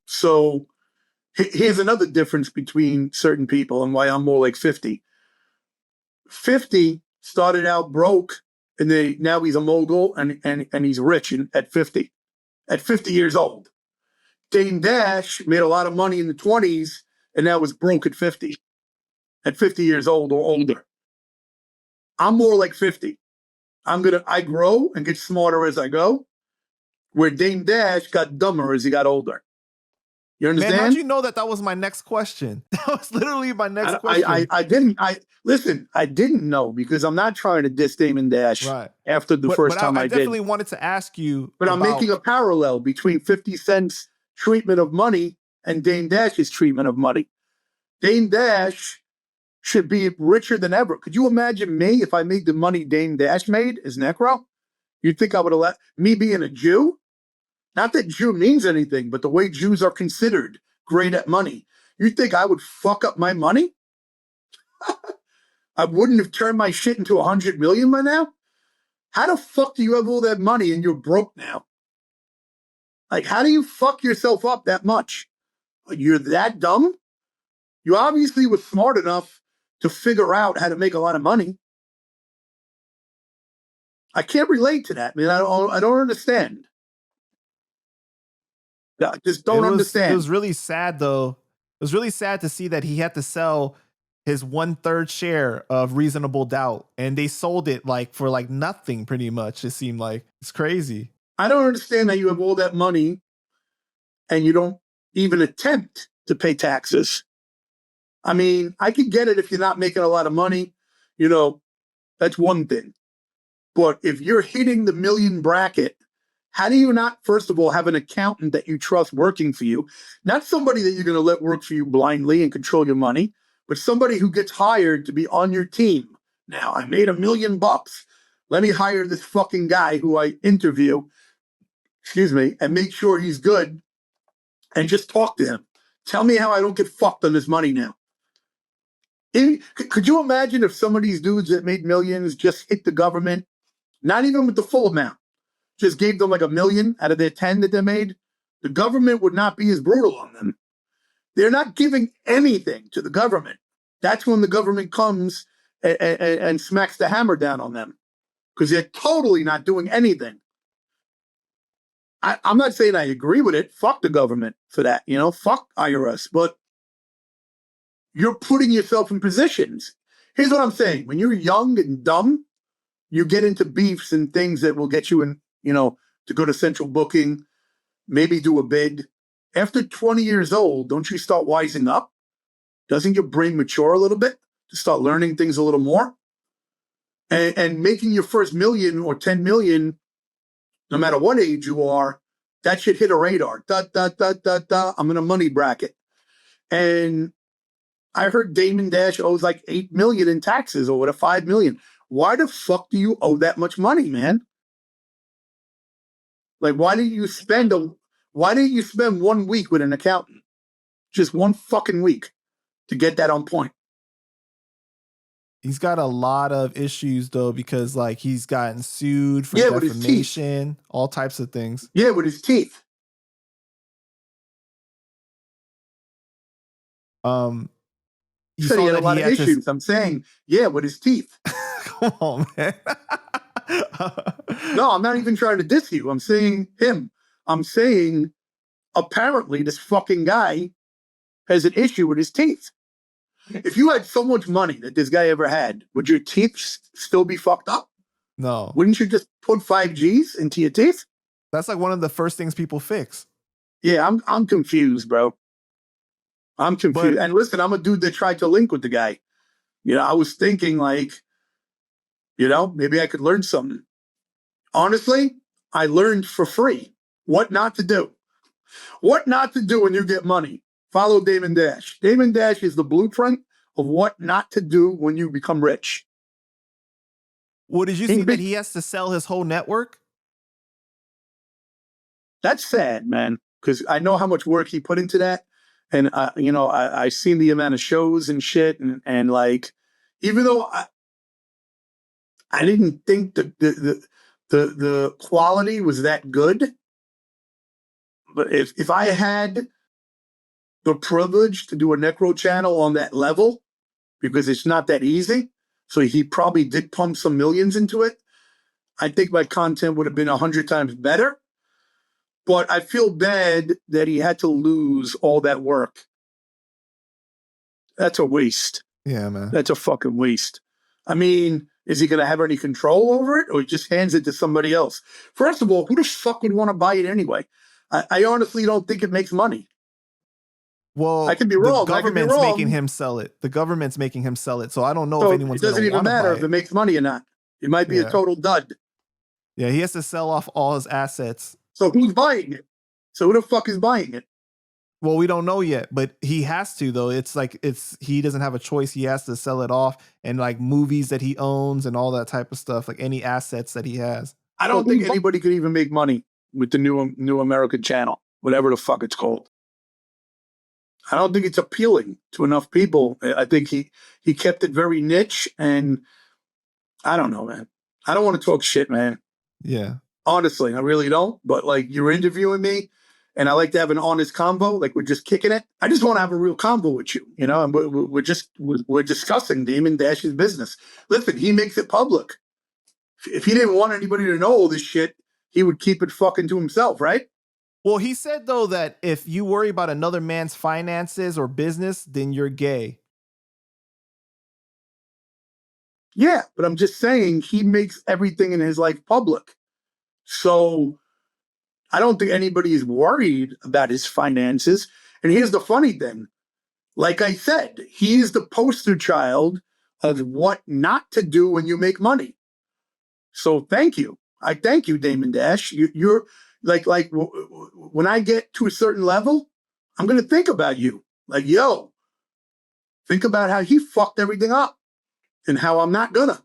So here's another difference between certain people and why I'm more like 50. 50 started out broke, and now he's a mogul and he's rich at 50. At 50 years old. Dame Dash made a lot of money in the 20s and now is broke at 50. At 50 years old or older. I'm more like 50. I grow and get smarter as I go, where Dame Dash got dumber as he got older. You understand? Man, how'd you know that was my next question? That was literally my next question. I didn't know because I'm not trying to diss Damon Dash after the first time I did. I definitely wanted to ask you. But I'm making a parallel between 50 Cent's treatment of money and Dame Dash's treatment of money. Dame Dash should be richer than ever. Could you imagine me if I made the money Dame Dash made as Necro? You'd think I would have let me being a Jew? Not that Jew means anything, but the way Jews are considered great at money. You think I would fuck up my money? I wouldn't have turned my shit into 100 million by now? How the fuck do you have all that money and you're broke now? Like, how do you fuck yourself up that much? You're that dumb? You obviously were smart enough to figure out how to make a lot of money. I can't relate to that, man. I don't understand. I just don't understand. It was really sad, though. It was really sad to see that he had to sell his 1/3 share of Reasonable Doubt, and they sold it for nothing, pretty much. It seemed like it's crazy. I don't understand how you have all that money and you don't even attempt to pay taxes. I mean, I can get it if you're not making a lot of money. That's one thing. But if you're hitting the million bracket, how do you not, first of all, have an accountant that you trust working for you? Not somebody that you're going to let work for you blindly and control your money, but somebody who gets hired to be on your team. Now, I made $1 million. Let me hire this fucking guy who I interview, and make sure he's good and just talk to him. Tell me how I don't get fucked on this money now. Could you imagine if some of these dudes that made millions just hit the government, not even with the full amount, just gave them $1 million out of their 10 that they made? The government would not be as brutal on them. They're not giving anything to the government. That's when the government comes and smacks the hammer down on them because they're totally not doing anything. I'm not saying I agree with it. Fuck the government for that, fuck IRS, but you're putting yourself in positions. Here's what I'm saying. When you're young and dumb, you get into beefs and things that will get you in, to go to central booking, maybe do a bid. After 20 years old, don't you start wising up? Doesn't your brain mature a little bit to start learning things a little more? And making your first million or 10 million, no matter what age you are, that should hit a radar. I'm in a money bracket. And I heard Damon Dash owes $8 million in taxes or $5 million. Why the fuck do you owe that much money, man? Why didn't you spend 1 week with an accountant? Just 1 fucking week to get that on point. He's got a lot of issues though, because he's gotten sued for defamation, all types of things. Yeah, with his teeth. He said he had a lot of issues. I'm saying, with his teeth. Come on, man. No, I'm not even trying to diss you. I'm saying him. I'm saying apparently this fucking guy has an issue with his teeth. If you had so much money that this guy ever had, would your teeth still be fucked up? No. Wouldn't you just put 5Gs into your teeth? That's one of the first things people fix. Yeah, I'm confused, bro. I'm confused. And listen, I'm a dude that tried to link with the guy. I was thinking maybe I could learn something. Honestly, I learned for free what not to do. What not to do when you get money. Follow Damon Dash. Damon Dash is the blueprint of what not to do when you become rich. Well, did you see that he has to sell his whole network? That's sad, man, because I know how much work he put into that. And, I seen the amount of shows and shit. And even though I didn't think the quality was that good, But if I had the privilege to do a Necro channel on that level, because it's not that easy, so he probably did pump some millions into it, I think my content would have been 100 times better. But I feel bad that he had to lose all that work. That's a waste. Yeah, man. That's a fucking waste. I mean, is he going to have any control over it, or he just hands it to somebody else? First of all, who the fuck would want to buy it anyway? I honestly don't think it makes money. Well, I could be wrong. The government's making him sell it. The government's making him sell it. So I don't know if anyone's going to want to buy it. It doesn't even matter if it makes money or not. It might be a total dud. Yeah, he has to sell off all his assets. So who's buying it? So who the fuck is buying it? Well, we don't know yet, but he has to, though. He doesn't have a choice. He has to sell it off, and like movies that he owns and all that type of stuff, like any assets that he has. I don't think anybody could even make money with the new American channel, whatever the fuck it's called. I don't think it's appealing to enough people. I think he kept it very niche, and I don't know, man. I don't want to talk shit, man. Yeah. Honestly, I really don't. But like, you're interviewing me, and I like to have an honest convo. Like, we're just kicking it. I just want to have a real convo with you, you know. And we're discussing Damon Dash's business. Listen, he makes it public. If he didn't want anybody to know all this shit, he would keep it fucking to himself, right? Well, he said, though, that if you worry about another man's finances or business, then you're gay. Yeah, but I'm just saying he makes everything in his life public. So I don't think anybody is worried about his finances. And here's the funny thing. Like I said, he is the poster child of what not to do when you make money. So thank you. I thank you, Damon Dash. You're like when I get to a certain level, I'm going to think about you. Like, yo, think about how he fucked everything up and how I'm not gonna.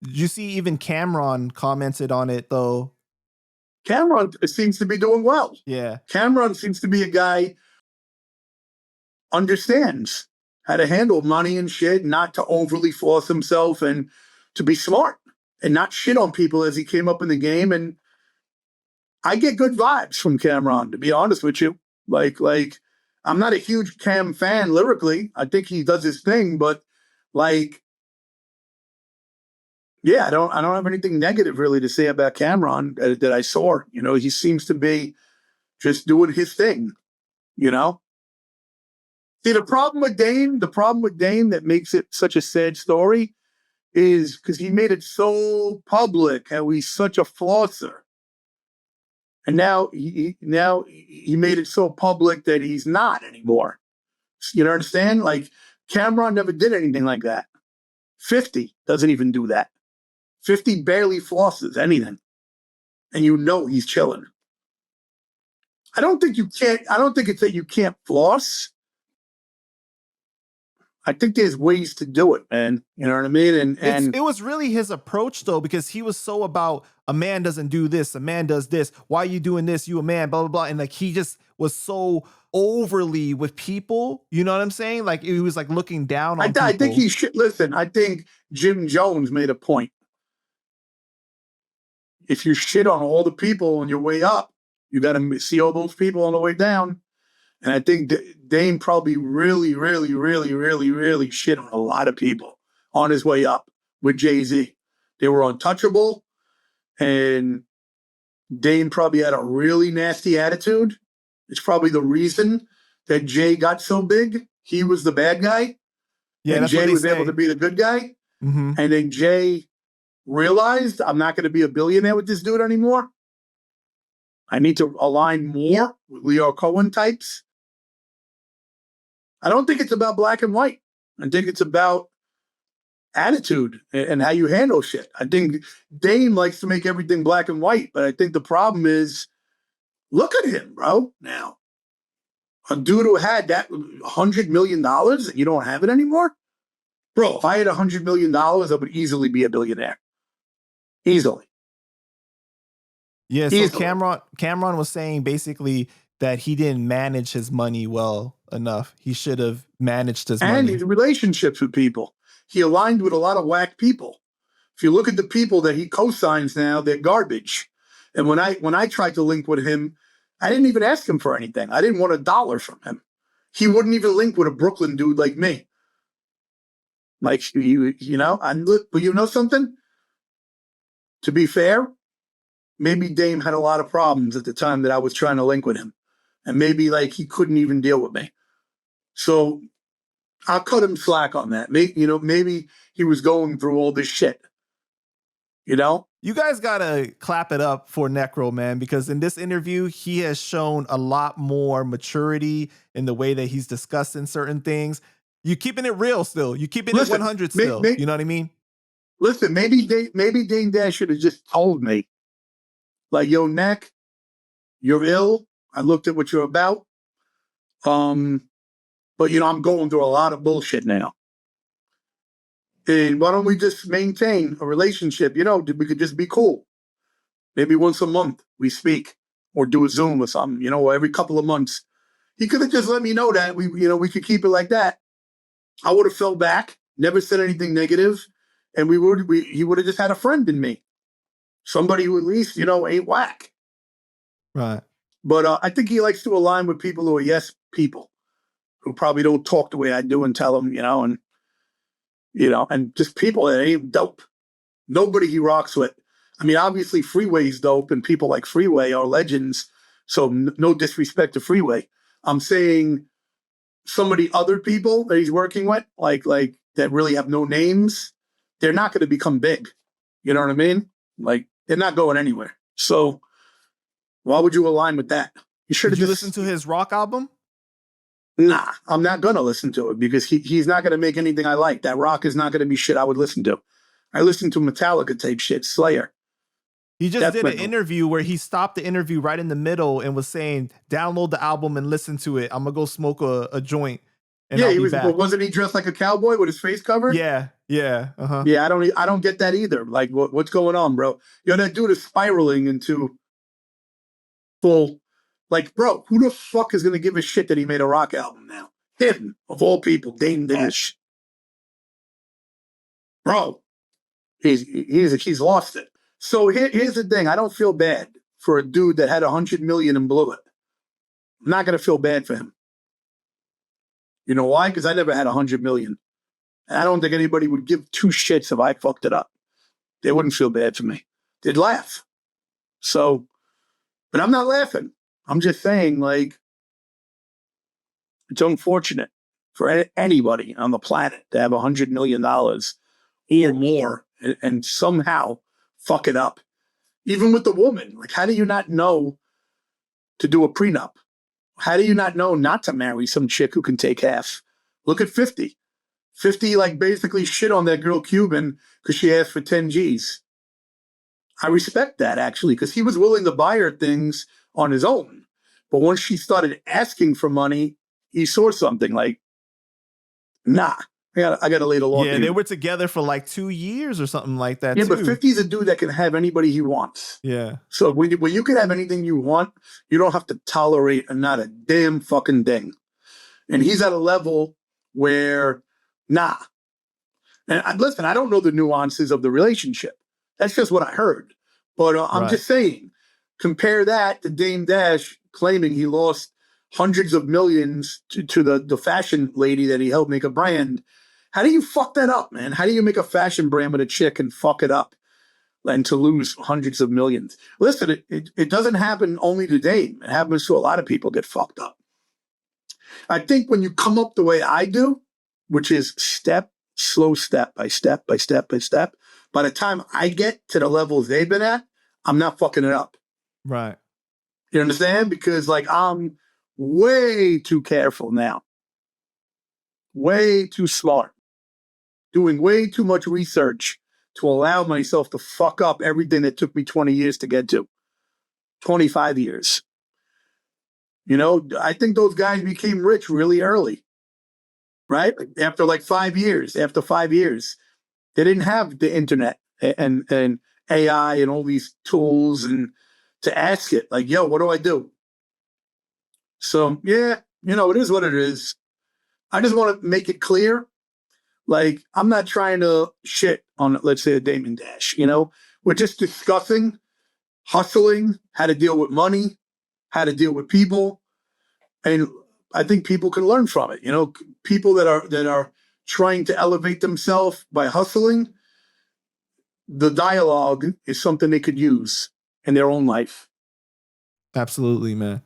Did you see even Cameron commented on it, though? Cameron seems to be doing well. Yeah. Cameron seems to be a guy understands how to handle money and shit, not to overly force himself, and to be smart and not shit on people as he came up in the game. And I get good vibes from Cameron, to be honest with you. Like I'm not a huge Cam fan lyrically. I think he does his thing, but like, yeah, I don't have anything negative really to say about Cameron that I saw. You know, he seems to be just doing his thing, you know? See, the problem with Dame that makes it such a sad story is because he made it so public how he's such a flosser. And now he made it so public that he's not anymore. You understand? Like, Cameron never did anything like that. 50 doesn't even do that. 50 barely flosses anything. And you know he's chilling. I don't think it's that you can't floss. I think there's ways to do it, man. You know what I mean? And it was really his approach, though, because he was so about a man doesn't do this, a man does this. Why are you doing this? You a man, blah, blah, blah. And like, he just was so overly with people. You know what I'm saying? Like, he was like looking down on people. I think he should listen. I think Jim Jones made a point. If you shit on all the people on your way up, you got to see all those people on the way down. And I think Dame probably really, really, really, really, really shit on a lot of people on his way up with Jay-Z. They were untouchable, and Dame probably had a really nasty attitude. It's probably the reason that Jay got so big. He was the bad guy, and Jay was able to be the good guy. Mm-hmm. And then Jay realized, I'm not going to be a billionaire with this dude anymore. I need to align more with Leo Cohen types. I don't think it's about black and white. I think it's about attitude and how you handle shit. I think Dame likes to make everything black and white, but I think the problem is, look at him, bro, now. A dude who had that $100 million and you don't have it anymore? Bro, if I had $100 million, I would easily be a billionaire. Easily. Yeah, so Cameron was saying basically that he didn't manage his money well enough. He should have managed his money. And his relationships with people. He aligned with a lot of whack people. If you look at the people that he co-signs now, they're garbage. And when I tried to link with him, I didn't even ask him for anything. I didn't want $1 from him. He wouldn't even link with a Brooklyn dude like me. Like, but you know something? To be fair, maybe Dame had a lot of problems at the time that I was trying to link with him. And maybe like he couldn't even deal with me. So I'll cut him slack on that. Maybe he was going through all this shit. You guys gotta clap it up for Necro, man, because in this interview, he has shown a lot more maturity in the way that he's discussing certain things. You keeping it real still. You keeping it 100 still. You know what I mean? Listen, maybe Dame Dash should have just told me, like, yo, Neck, you're ill. I looked at what you're about. But I'm going through a lot of bullshit now. And why don't we just maintain a relationship? We could just be cool. Maybe once a month we speak or do a Zoom or something, or every couple of months. He could have just let me know that we could keep it like that. I would have fell back, never said anything negative, and he would have just had a friend in me. Somebody who at least, ain't whack. Right. But I think he likes to align with people who are yes people, who probably don't talk the way I do and tell them, and just people that ain't dope. Nobody he rocks with. I mean, obviously Freeway's dope and people like Freeway are legends. So no disrespect to Freeway. I'm saying some of the other people that he's working with, like that really have no names, they're not going to become big. You know what I mean? Like they're not going anywhere. So why would you align with that? You should have just listened to his rock album. Nah, I'm not going to listen to it because he's not going to make anything I like. That rock is not going to be shit I would listen to. I listened to Metallica tape shit, Slayer. He just did an interview where he stopped the interview right in the middle and was saying, download the album and listen to it. I'm going to go smoke a joint. And yeah, wasn't he dressed like a cowboy with his face covered? Yeah. Uh-huh. Yeah, I don't get that either. Like, what's going on, bro? That dude is spiraling into full... Like, bro, who the fuck is going to give a shit that he made a rock album now? Him, of all people, Dame Dash. Bro, he's lost it. So here's the thing. I don't feel bad for a dude that had 100 million and blew it. I'm not going to feel bad for him. You know why? Because I never had 100 million. And I don't think anybody would give two shits if I fucked it up. They wouldn't feel bad for me. They'd laugh. So, but I'm not laughing. I'm just saying, like, it's unfortunate for anybody on the planet to have $100 million or more and somehow fuck it up. Even with the woman. Like, how do you not know to do a prenup? How do you not know not to marry some chick who can take half? Look at 50. 50, like, basically shit on that girl Cuban because she asked for 10 G's. I respect that, actually, because he was willing to buy her things on his own. But once she started asking for money, he saw something like, nah, I got to lay the law. Yeah, they were together for like 2 years or something like that. Yeah, too. But 50's a dude that can have anybody he wants. Yeah. So when you can have anything you want, you don't have to tolerate not a damn fucking thing. And he's at a level where, nah. And listen, I don't know the nuances of the relationship. That's just what I heard. But I'm just saying, compare that to Dame Dash claiming he lost hundreds of millions to the fashion lady that he helped make a brand. How do you fuck that up, man? How do you make a fashion brand with a chick and fuck it up and to lose hundreds of millions? Listen, it doesn't happen only to Dame. It happens to a lot of people get fucked up. I think when you come up the way I do, which is slow step by step by step by step, by the time I get to the levels they've been at, I'm not fucking it up. Right. You understand? Because, like, I'm way too careful now. Way too smart. Doing way too much research to allow myself to fuck up everything that took me 20 years to get to. 25 years. I think those guys became rich really early. Right? After like 5 years. After 5 years. They didn't have the internet and AI and all these tools and to ask it, like, yo, what do I do? So, yeah, it is what it is. I just want to make it clear. Like, I'm not trying to shit on, let's say, a Damon Dash, We're just discussing hustling, how to deal with money, how to deal with people. And I think people can learn from it. People that are trying to elevate themselves by hustling, the dialogue is something they could use in their own life. Absolutely, man.